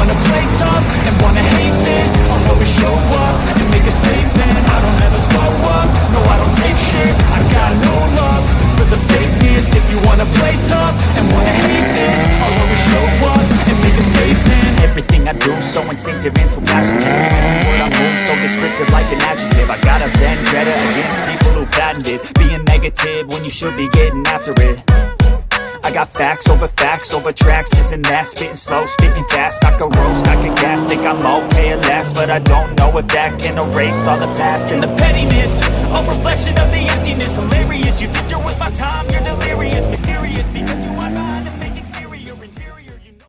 wanna play tough and wanna hate this, I'll always show up and make a statement. I don't ever slow up, no I don't take shit. I got no love for the fakeness. If you wanna play tough and wanna hate this, I'll always show up and make a statement. Everything I do so instinctive and so passionate. Every word I move so descriptive like an adjective. I got a vendetta against people who patented being negative when you should be getting after it. I got facts over tracks, this and that. Spitting slow, spitting fast, I could roast, I could gas. Think I'm okay at last, but I don't know if that can erase all the past. And the pettiness, a reflection of the emptiness. Hilarious, you think you're worth my time, you're delirious. Mysterious, because you are